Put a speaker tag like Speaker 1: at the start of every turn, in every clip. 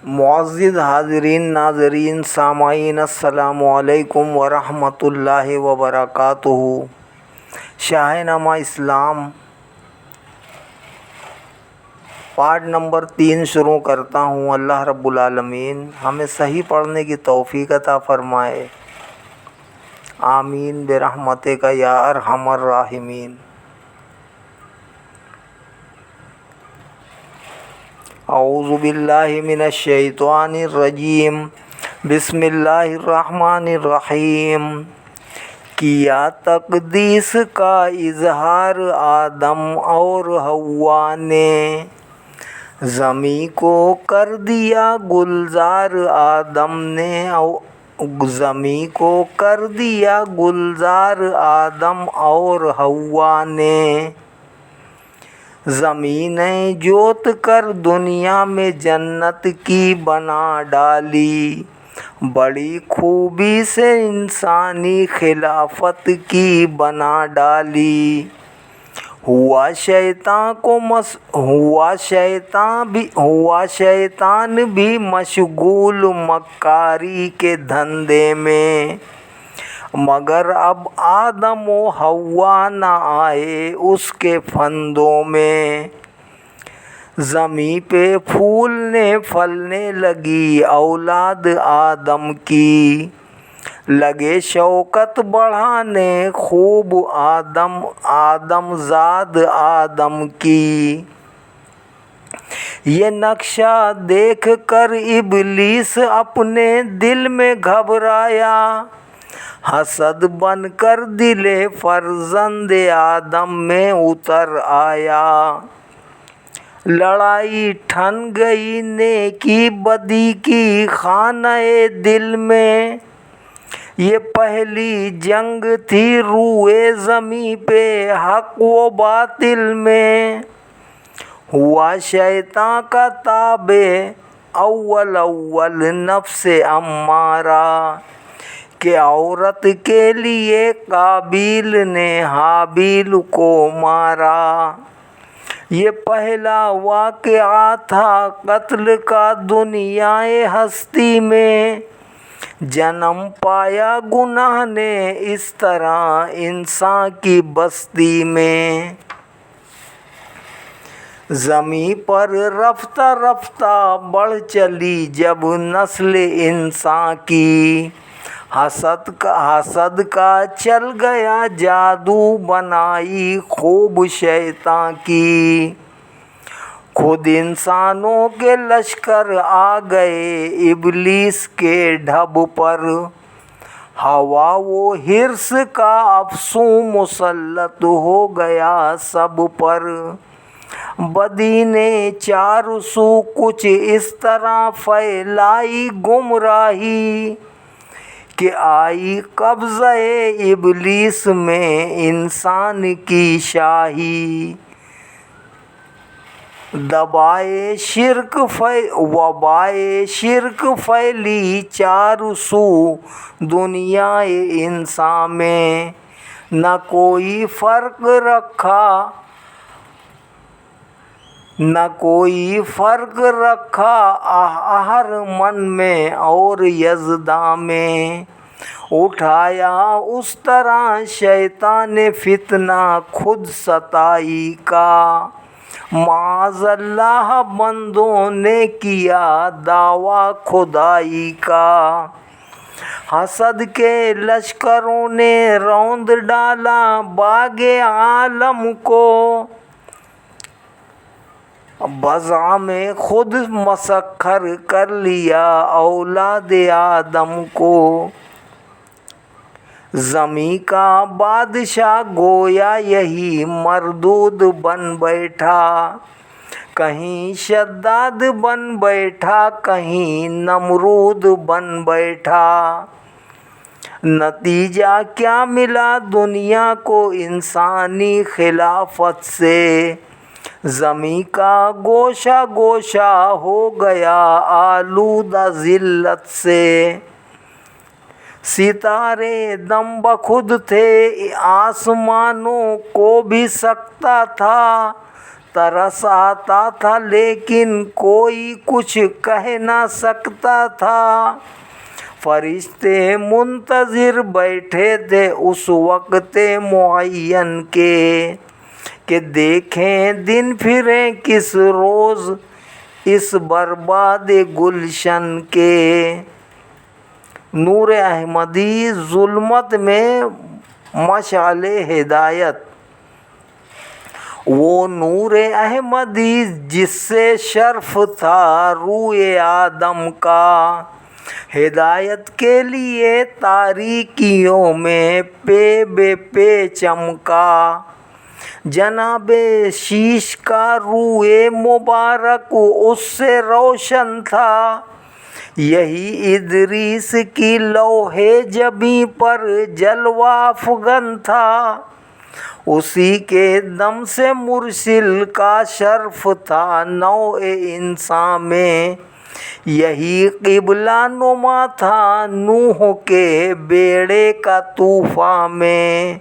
Speaker 1: معزز حاضرین ناظرین سامعین السلام علیکم ورحمۃ اللہ وبرکاتہ۔ شاہ نامہ اسلام پارٹ نمبر 3 شروع کرتا ہوں۔ اللہ رب العالمین ہمیں صحیح پڑھنے کی توفیق عطا فرمائے، آمین برحمتک یا ارحم الراحمین۔ اعوذ باللہ من الشیطان الرجیم، بسم اللہ الرحمن الرحیم۔ کیا تقدیس کا اظہار آدم اور حوا نے، زمیں کو کر دیا گلزار آدم نے، زمیں کو کر دیا گلزار آدم اور حوا نے۔ زمین جوت کر دنیا میں جنت کی بنا ڈالی، بڑی خوبی سے انسانی خلافت کی بنا ڈالی۔ ہوا شیطان بھی مشغول مکاری کے دھندے میں، مگر اب آدم و حوا نہ آئے اس کے پھندوں میں۔ زمیں پہ پھولنے پھلنے لگی اولاد آدم کی، لگے شوکت بڑھانے خوب آدم زاد آدم کی۔ یہ نقشہ دیکھ کر ابلیس اپنے دل میں گھبرایا، حسد بن کر دل فرزند آدم میں اتر آیا۔ لڑائی ٹھن گئی نیکی بدی کی خانہ دل میں، یہ پہلی جنگ تھی روئے زمیں پہ حق و باطل میں۔ ہوا شیطان کا تابع اول نفس امارہ، کہ عورت کے لیے قابیل نے حابیل کو مارا۔ یہ پہلا واقعہ تھا قتل کا دنیائے ہستی میں، جنم پایا گناہ نے اس طرح انسان کی بستی میں۔ زمیں پر رفتہ رفتہ بڑھ چلی جب نسل انسان کی، حسد کا چل گیا جادو بنائی خوب شیطان کی۔ خود انسانوں کے لشکر آ گئے ابلیس کے ڈھب پر، ہوا و حرص کا افسوں مسلط ہو گیا سب پر۔ بدی نے چاروں سو کچھ اس طرح پھیلائی گمراہی، کہ آئی قبضہ ابلیس میں انسان کی شاہی۔ وبائے شرک پھیلی چاروں سو دنیا انسان میں، نہ کوئی فرق رکھا اہرمن میں اور یزداں میں۔ اٹھایا اس طرح شیطان نے فتنہ خود ستائی کا، معاذ اللہ بندوں نے کیا دعویٰ خدائی کا۔ حسد کے لشکروں نے روند ڈالا باغ عالم کو، بضع میں خود مسخر کر لیا اولاد آدم کو۔ زمیں کا بادشاہ گویا یہی مردود بن بیٹھا، کہیں شداد بن بیٹھا کہیں نمرود بن بیٹھا۔ نتیجہ کیا ملا دنیا کو انسانی خلافت سے، زمیں کا گوشہ گوشہ ہو گیا آلودہ ذلت سے۔ ستارے دم بخود تھے آسمانوں کو بھی سکتا تھا، तरस आता था लेकिन कोई कुछ कह ना सकता था। फरिश्ते मुंतज़िर बैठे थे उस वक्त मुअय्यन के कि देखें दिन फिरें किस रोज़ इस बर्बाद गुलशन के। नूर अहमदी ज़ुल्मत में मशाले हिदायत। वो नूर अहमदी जिससे शर्फ था रूए आदम का, हिदायत के लिए तारीकियों में पे बे पे चमका। जनाबे शीश का रूए मुबारक उससे रोशन था, यही इदरीस की लौहे जबी पर जलवा अफगन था। उसी के दम से मुरसिल का शर्फ था नौए इंसान में, यही क़िबला नुमा था नूह के बेड़े का तूफ़ान में।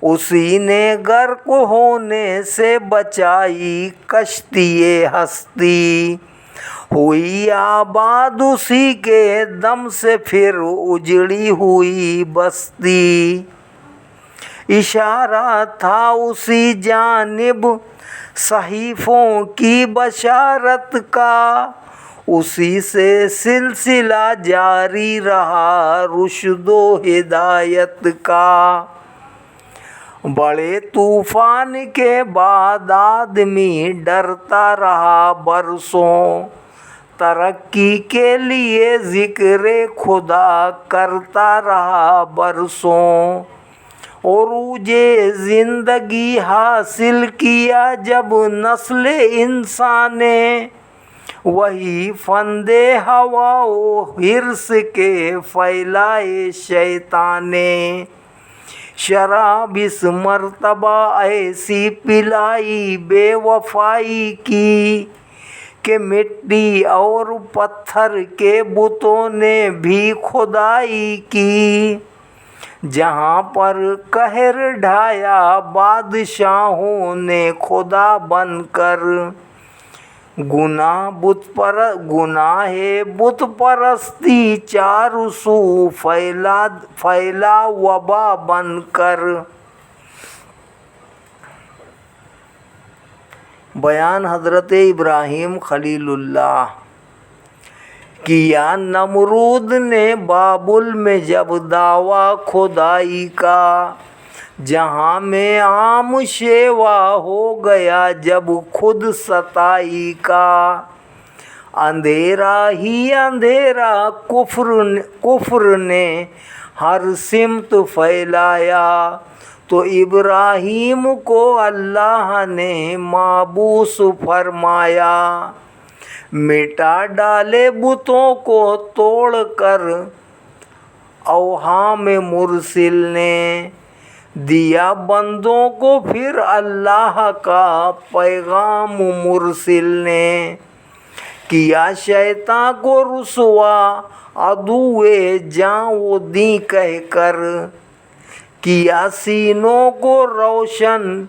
Speaker 1: उसी ने गर्क होने से बचाई कश्ती हस्ती, हुई आबाद उसी के दम से फिर उजड़ी हुई बस्ती। इशारा था उसी जानिब सहीफ़ों की बशारत का, उसी से सिलसिला जारी रहा रुश्दो हिदायत का। बड़े तूफ़ान के बाद आदमी डरता रहा बरसों, तरक्की के लिए ज़िक्र खुदा करता रहा बरसों। उरूजे ज़िंदगी हासिल किया जब नस्ल इंसान ने, वही फंदे हवाओ हिर्स के फैलाए शैतान ने। शराब इस मर्तबा ऐसी पिलाई बेवफाई की कि मिट्टी और पत्थर के बुतों ने भी खुदाई की। जहाँ पर कहर ढाया बादशाहों ने खुदा बनकर, गुनाहे बुत परस्ती चारों सू फैला वबा बनकर। बयान हज़रत इब्राहीम खलीलुल्लाह। किया नमरूद ने बाबुल में जब दावा खुदाई का, जहाँ में आम शेवा हो गया जब खुद सताई का। अंधेरा ही अंधेरा कुफ्र ने हर सिमत फैलाया, तो इब्राहीम को अल्लाह ने माबूस फरमाया। मिटा डाले बुतों को तोड़कर अवहाम मुरसिल ने, दिया बंदों को फिर अल्लाह का पैगाम मुरसिल ने। किया शैतान को रुसवा अदुए जाओ दी कहकर, किया सीनों को रोशन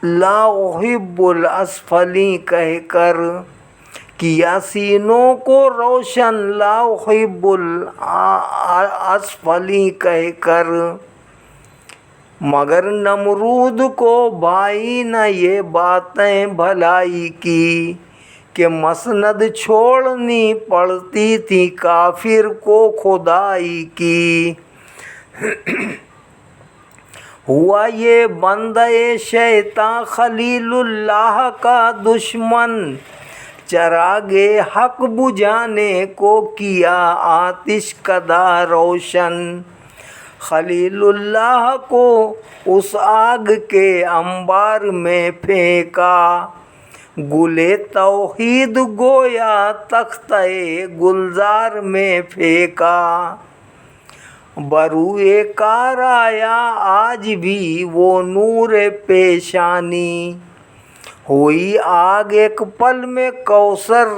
Speaker 1: ला उहिब्बुल असफली कहकर, किया सीनों को रोशन ला उहिब्बुल असफली कहकर। मगर नमरूद को भाई न ये बातें भलाई की, कि मसनद छोड़नी पड़ती थी काफिर को खुदाई की। हुआ ये बंदे शैतान खलीलुल्लाह का दुश्मन, चरागे हक बुझाने को किया आतिश कदा रोशन। खलीलुल्लाह को उस आग के अंबार में फेंका, गुले तौहीद गोया तख्ते गुलजार में फेंका। बरुए कार आया आज भी वो नूर पेशानी, हुई आग एक पल में कौसर,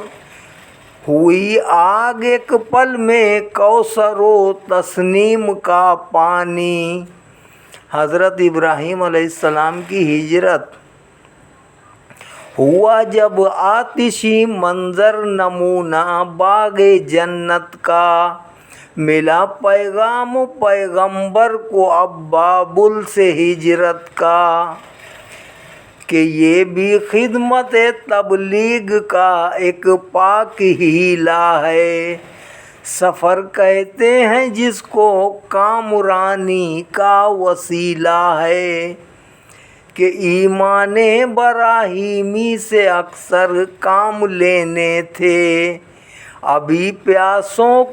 Speaker 1: हुई आग एक पल में कौसरो तस्नीम का पानी। हज़रत इब्राहीम अलैहिस्सलाम की हिजरत हुआ जब आतिशी मंजर नमूना बागे जन्नत का, मिला पैगाम पैगंबर को अब बाबुल से हिजरत का, कि ये भी खिदमत तबलीग का एक पाक हीला है। सफ़र कहते हैं जिसको कामरानी का वसीला है, कि ईमाने बराहीमी से अक्सर काम लेने थे, अभी प्यासों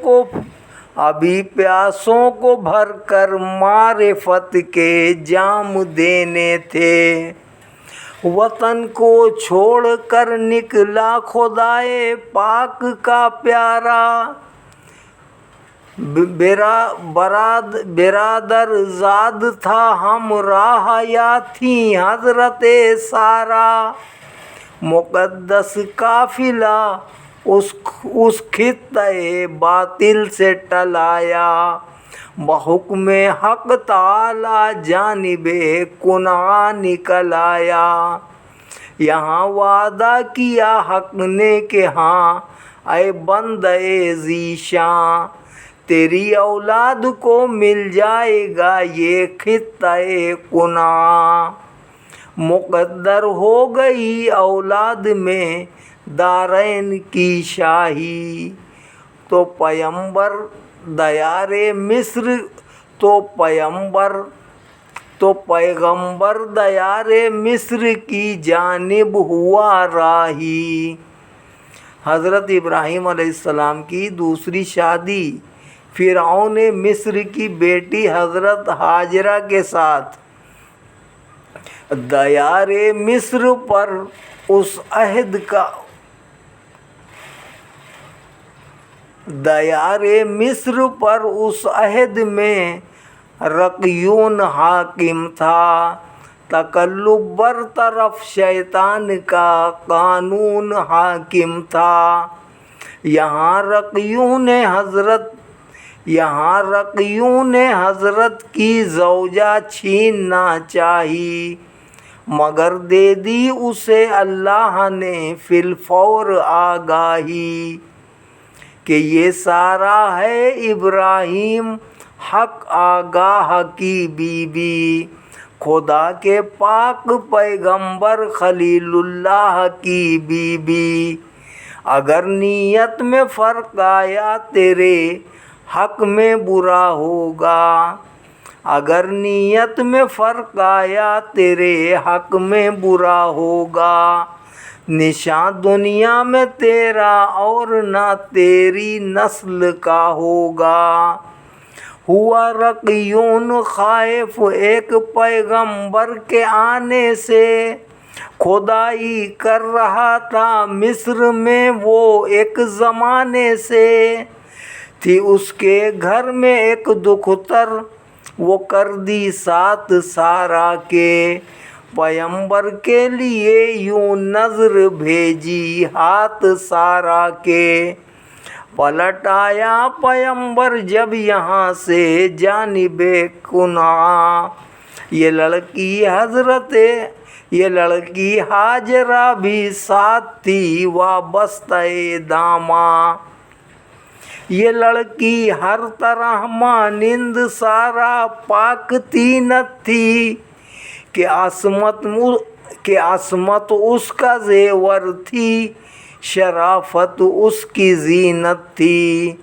Speaker 1: को भर कर मारिफत के जाम देने थे। वतन को छोड़ कर निकला खुदाए पाक का प्यारा, बिरादर ज़ाद था हमराह या थी हज़रत सारा। मुक़द्दस काफ़िला उस खित्ते बातिल से टलाया, बहुक्म हक़ ताला जानिबे कुना निकल आया। यहाँ वादा किया हक़ ने कि हाँ ऐ बंदे ज़ीशां, तेरी औलाद को मिल जाएगा ये खित्ते कुना। मुक़द्दर हो गई औलाद में दारैन की शाही, तो पैगंबर दयारे मिस्र तो पैगंबर दयारे मिस्र की जानिब हुआ राही। हज़रत इब्राहीम अलैहिस्सलाम की दूसरी शादी फ़िरऔन मिस्र की बेटी हज़रत हाजरा के साथ दयारे मिस्र पर उस अहद में रक़यून हाकिम था, तकल्लुब बरतरफ शैतान का कानून हाकिम था। यहाँ रक़यून हज़रत की ज़ौजा छीनना चाही, मगर दे दी उसे अल्लाह ने फिलफौर आगाही, कि ये सारा है इब्राहीम हक़ आगाह की बीबी, खुदा के पाक पैगंबर खलीलुल्लाह की बीबी। अगर नीयत में फ़र्क आया तेरे हक़ में बुरा होगा, अगर नीयत में फ़र्क आया तेरे हक़ में बुरा होगा। निशान दुनिया में तेरा और ना तेरी नस्ल का होगा। हुआ रक़यून ख़ाइफ़ एक पैगंबर के आने से, खुदाई कर रहा था मिस्र में वो एक ज़माने से। थी उसके घर में एक दुख्तर, वो कर दी साथ सारा के, पैगंबर के लिए यूं नज़र भेजी हाथ सारा के। पलट आया पैगंबर जब यहाँ से जानिबे कुना, ये लड़की हाजरा भी साथ थी वाबस्ते दामा। ये लड़की हर तरह मानिंद सारा पाक तीनत थी, कि असमत उसका ज़ेवर थी, शराफत उसकी ज़ीनत थी।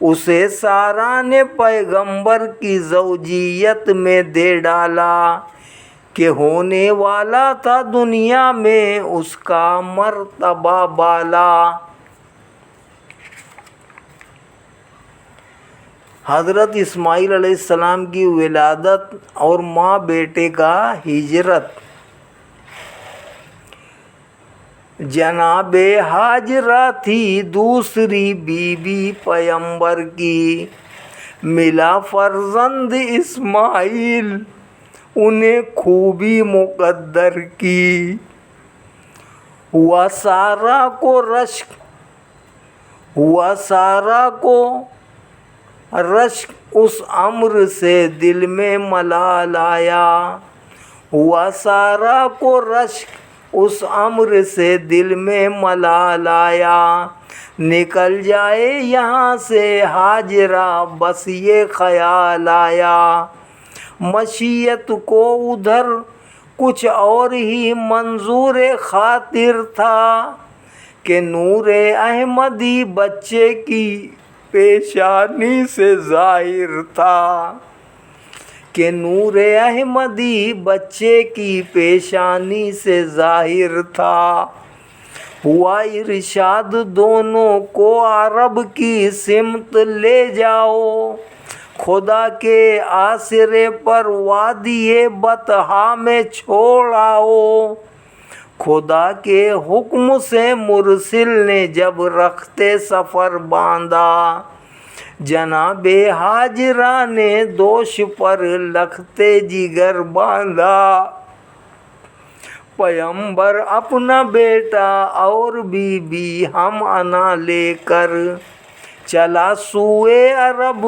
Speaker 1: उसे सारा ने पैगंबर की ज़ौजियत में दे डाला, कि होने वाला था दुनिया में उसका मर्तबा बाला। हज़रत इस्माईल अलैहिस्सलाम की विलादत और माँ बेटे का हिजरत। जनाबे हाजरा थी दूसरी बीबी पैगंबर की, मिला फर्जंद इस्माईल उन्हें खूबी मुक़द्दर की। हुआ सारा को ہوا سارا کو رشک اس امر سے دل میں ملال آیا، ہوا سارا کو رشک اس امر سے دل میں ملال آیا، نکل جائے یہاں سے ہاجرہ بس یہ خیال آیا، مشیت کو ادھر کچھ اور ہی منظور خاطر تھا کہ نور احمدی بچے کی پیشانی سے ظاہر تھا، کہ نور احمدی بچے کی پیشانی سے ظاہر تھا، ہوا ارشاد دونوں کو عرب کی سمت لے جاؤ، خدا کے آسرے پر وادی بطحا میں چھوڑ آؤ، خدا کے حکم سے مرسل نے جب رختے سفر باندھا، جناب ہاجرہ نے دوش پر لختے جگر باندھا، پیغمبر اپنا بیٹا اور بی بی ہم انا لے کر چلا سوئے عرب،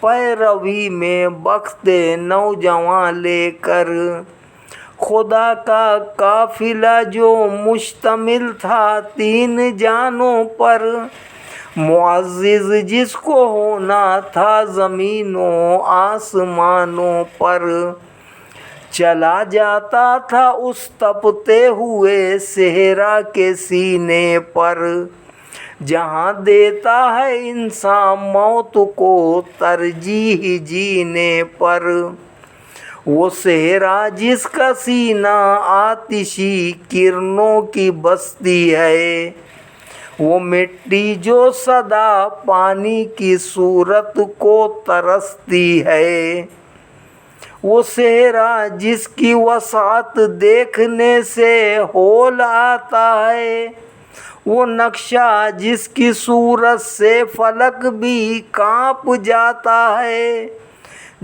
Speaker 1: پیروی میں بخت نوجواں لے کر، خدا کا قافلہ جو مشتمل تھا 3 جانوں پر، معزز جس کو ہونا تھا زمینوں آسمانوں پر، چلا جاتا تھا اس تپتے ہوئے صحرا کے سینے پر، جہاں دیتا ہے انسان موت کو ترجیح جینے پر، وہ صحرا جس کا سینہ آتشی کرنوں کی بستی ہے، وہ مٹی جو سدا پانی کی صورت کو ترستی ہے، وہ صحرا جس کی وسعت دیکھنے سے ہول آتا ہے، وہ نقشہ جس کی صورت سے فلک بھی کانپ جاتا ہے،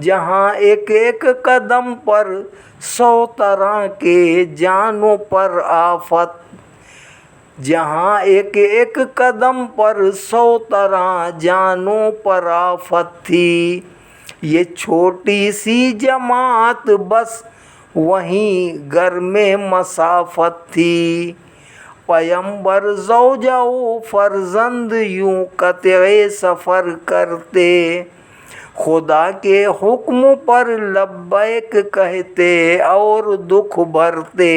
Speaker 1: جہاں ایک ایک قدم پر 100 طرح کے جانوں پر آفت، جہاں ایک ایک قدم پر 100 طرح جانوں پر آفت تھی، یہ چھوٹی سی جماعت بس وہیں گھر میں مسافت تھی، پیغمبر زوجہ و فرزند یوں قطع سفر کرتے، خدا کے حکم پر لبیک کہتے اور دکھ بھرتے،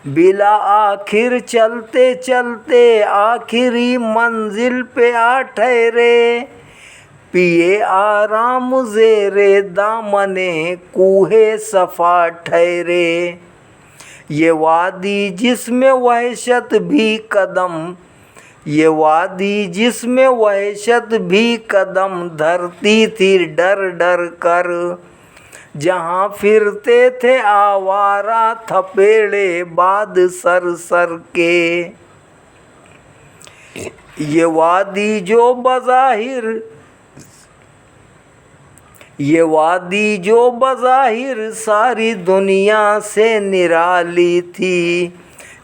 Speaker 1: بلا آخر چلتے چلتے آخری منزل پہ آ ٹھہرے، پیے آرام زیر دامن کوہ صفا ٹھہرے، یہ وادی جس میں وحشت بھی قدم، یہ وادی جس میں وحشت بھی قدم دھرتی تھی ڈر ڈر کر، جہاں پھرتے تھے آوارہ تھپیڑے باد سر سر کے، یہ وادی جو بظاہر ساری دنیا سے نرالی تھی،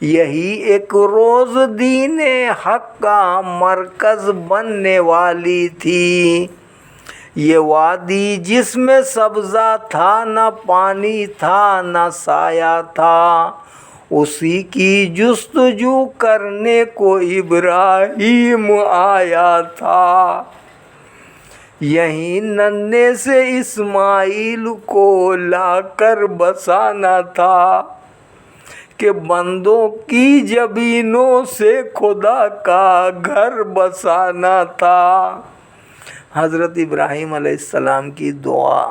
Speaker 1: یہی ایک روز دین حق کا مرکز بننے والی تھی، یہ وادی جس میں سبزہ تھا نہ پانی تھا نہ سایہ تھا، اسی کی جستجو کرنے کو ابراہیم آیا تھا، یہیں ننھے سے اسماعیل کو لا کر بسانا تھا، کہ بندوں کی جبینوں سے خدا کا گھر بسانا تھا۔ حضرت ابراہیم علیہ السلام کی دعا۔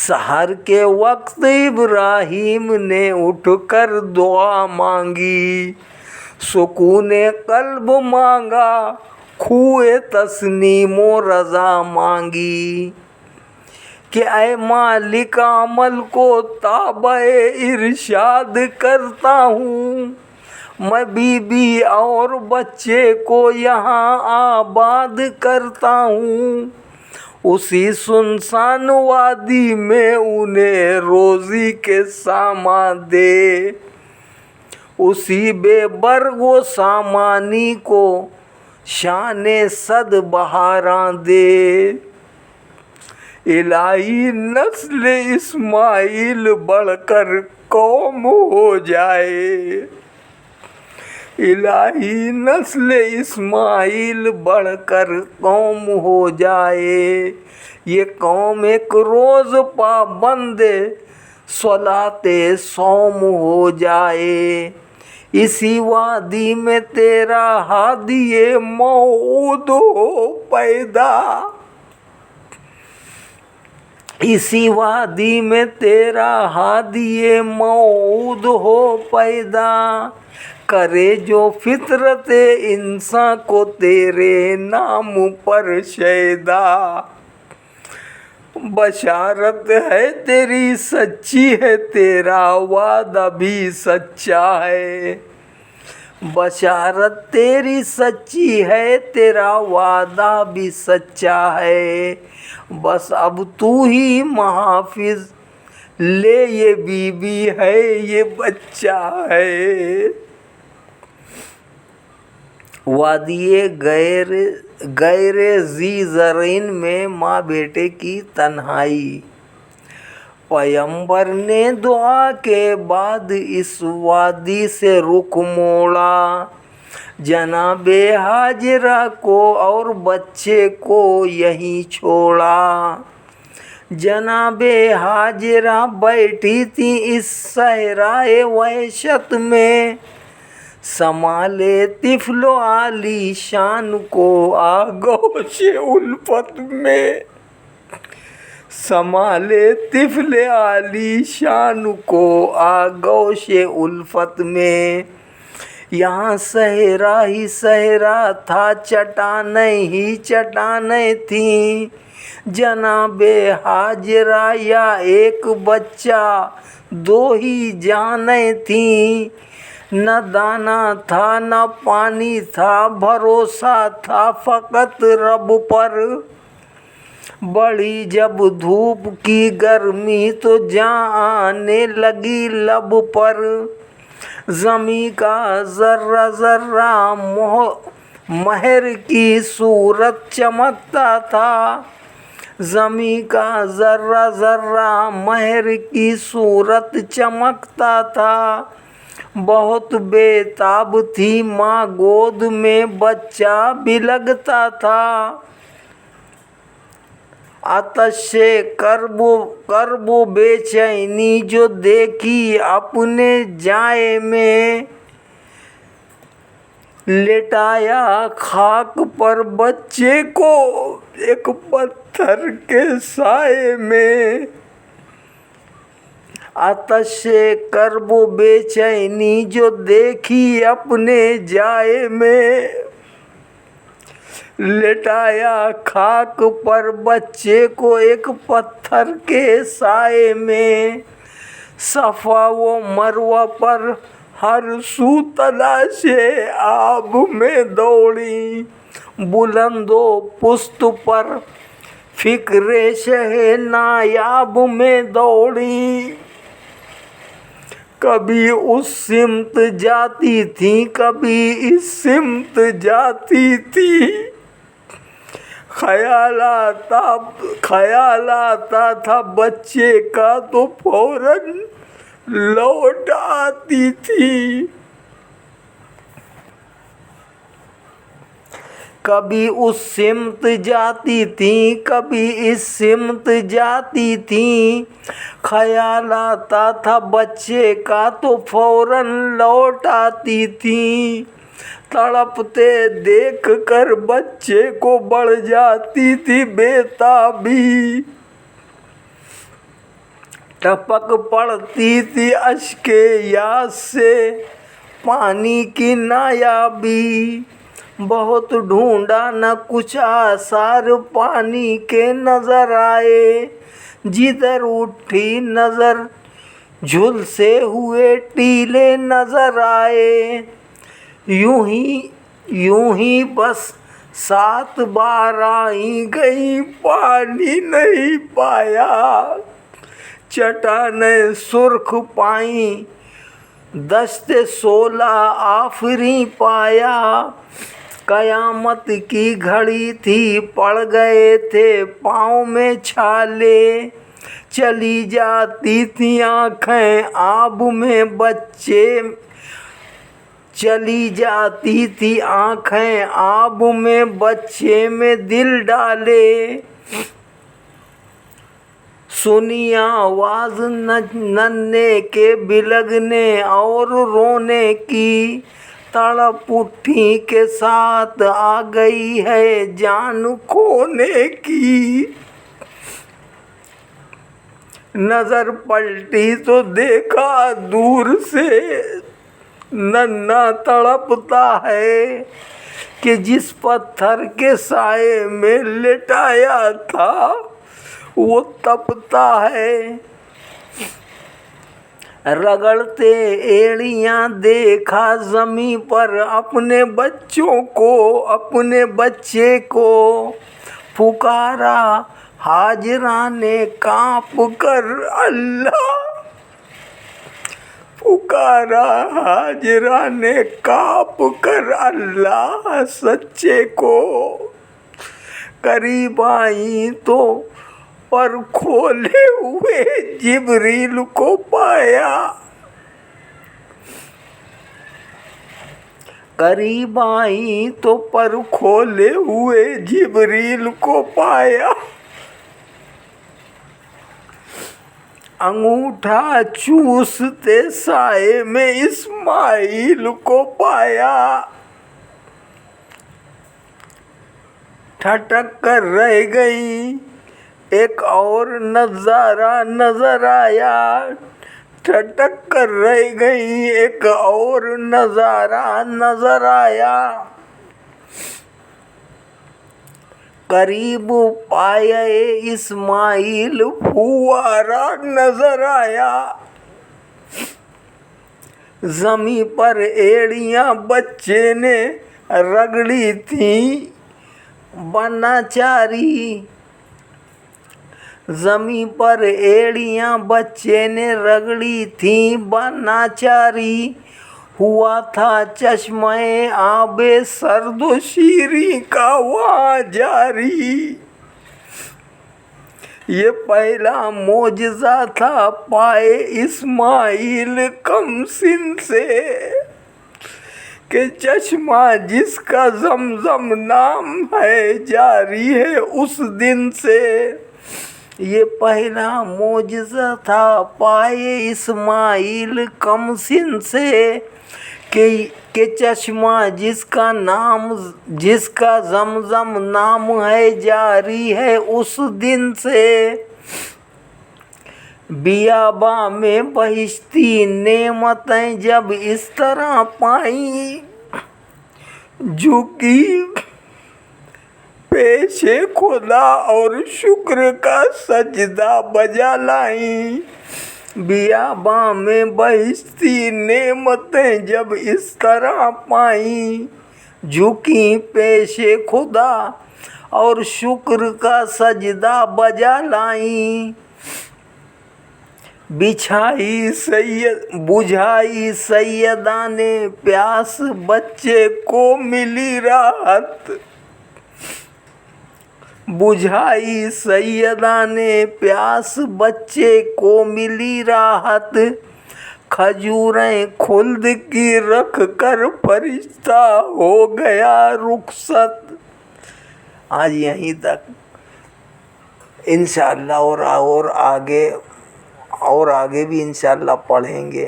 Speaker 1: سحر کے وقت ابراہیم نے اٹھ کر دعا مانگی، سکون قلب مانگا، خوئے تسلیم و رضا مانگی، کہ اے مالک عمل کو تابع ارشاد کرتا ہوں، میں بی بی اور بچے کو یہاں آباد کرتا ہوں، اسی سنسان وادی میں انہیں روزی کے سامان دے، उसी बेबरगो सामानी को शाने सद बहारां दे। इलाही नस्ल इस्माइल बढ़कर कौम हो जाए। इलाही नस्ल इस्माइल बढ़कर कौम हो जाए। ये कौम एक रोज़ पाबंदे सलाते सौम हो जाए। इसी वादी में तेरा हादिए मौऊद हो पैदा। इसी वादी में तेरा हादिए मौऊद हो पैदा। करे जो फितरत इंसान को तेरे नाम पर शैदा। बशारत है तेरी सच्ची है, तेरा वादा भी सच्चा है। बशारत तेरी सच्ची है, तेरा वादा भी सच्चा है। बस अब तू ही महाफिज ले, ये बीबी है ये बच्चा है। वादिये गैर जी ज़रीन में माँ बेटे की तन्हाई। पैगंबर ने दुआ के बाद इस वादी से रुख मोड़ा। जनाबे हाजरा को और बच्चे को यहीं छोड़ा। जनाबे हाजरा बैठी थी इस सहराए वहशत में। संभाले तिफलो आली शान को आगोश उल्फत में। संभाले तिफले आली शान को आगोश उल्फत में। यहाँ सहरा ही सहरा था, चट्टानें ही चट्टानें थीं। जनाबे हाजरा या एक बच्चा दो ही जानें थीं। न दाना था न पानी था, भरोसा था फ़कत रब पर। बढ़ी जब धूप की गर्मी तो जान आने लगी लब पर। ज़मी का ज़र्रा ज़र्रा महर की सूरत चमकता था। ज़मी का ज़र्रा ज़र्रा महर की सूरत चमकता था। बहुत बेताब थी माँ, गोद में बच्चा भी लगता था। आतश से करबो बेचैनी जो देखी अपने जाए में। लेटाया खाक पर बच्चे को एक पत्थर के साए में। आतश से करबो बेचैनी जो देखी अपने जाए में। लेटाया खाक पर बच्चे को एक पत्थर के साए में। सफ़ा वो मरवा पर हर सू तलाशे आब में दौड़ी। बुलंदो पुस्त पर फिक्रे शहे नायाब में दौड़ी। कभी उस सिमत जाती थी, कभी इस सिमत जाती थी। ख्याल आता था बच्चे का तो फौरन लौट आती थी। कभी उस सिमत जाती थी, कभी इस सिमत जाती थी। ख्याल आता था बच्चे का तो फौरन लौट आती थी। तड़पते देख कर बच्चे को बढ़ जाती थी बेताबी। टपक पड़ती थी अश्के यास से पानी की नायाबी। बहुत ढूंढा न कुछ आसार पानी के नजर आए। जिधर उठी नजर झुलसे हुए टीले नजर आए। यूं ही बस 7 बार आई गई, पानी नहीं पाया। चट्टानें सुर्ख पाई दस्त 16 आफरी पाया, कयामत की घड़ी थी, पड़ गए थे पाँव में छाले, चली जाती थी आँखें आब में बच्चे, चली जाती थी आँखें आब में बच्चे में दिल डाले, सुनी आवाज नन्हे के बिलगने और रोने की, तड़प उठी के साथ आ गई है जान खोने की। नजर पलटी तो देखा दूर से नन्हा तड़पता है, कि जिस पत्थर के साए में लेटाया था वो तपता है। रगड़ते एड़ियां देखा जमी पर अपने बच्चों को, अपने बच्चे को, पुकारा हाजरा ने कांप कर अल्लाह, पुकारा हाजरा ने कांप कर अल्लाह सच्चे को। करीब आई तो पर खोले हुए जिब्रील को पाया, करीब आई तो पर खोले हुए जिब्रील को पाया, अंगूठा चूसते साए में इस्माइल को पाया, ठटक कर रह गई एक और नजारा नजर आया, ठटक कर रह गई एक और नजारा नजर आया। करीब पाए इस्माइल फुवारा नजर आया, जमी पर एड़ियां बच्चे ने रगड़ी थी बनाचारी, जमी पर एड़ियां बच्चे ने रगड़ी थी बनाचारी, हुआ था चश्मे आबे सर्दो शीरी का वहाँ जारी। ये पहला मोजज़ा था पाए इस्माइल कमसिन से, कि चश्मा जिसका जमजम नाम है जारी है उस दिन से। ये पहला मोजज़ा था पाए इस्माइल कमसिन से, कि चश्मा जिसका नाम, जिसका जमजम नाम है जारी है उस दिन से। बियाबा में बहिश्ती नेमतें जब इस तरह पाई, झुकी पेशे खुदा और शुक्र का सजदा बजा लाई। बियाबा में बहिश्ती नेमतें जब इस तरह पाई, झुकी पेशे खुदा और शुक्र का सजदा बजा लाई। बुझाई सैयदा ने प्यास बच्चे को मिली राहत, बुझाई सैयदा ने प्यास बच्चे को मिली राहत। खजूरें खुल्द की रख कर फरिश्ता हो गया रुखसत। आज यहीं तक इंशाअल्लाह और आगे भी इंशाअल्लाह पढ़ेंगे।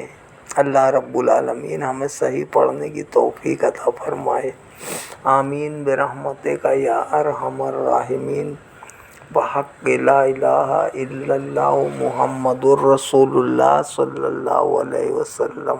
Speaker 1: अल्लाह रब्बुल आलमीन हमें सही पढ़ने की तौफीक अता फरमाए। आमीन बिरहमतिका या अरहमर राहिमीन। बहक़ ला इलाहा इल्लल्लाहु मुहम्मदुर रसूलुल्लाह सल्लल्लाहु अलैहि वसल्लम।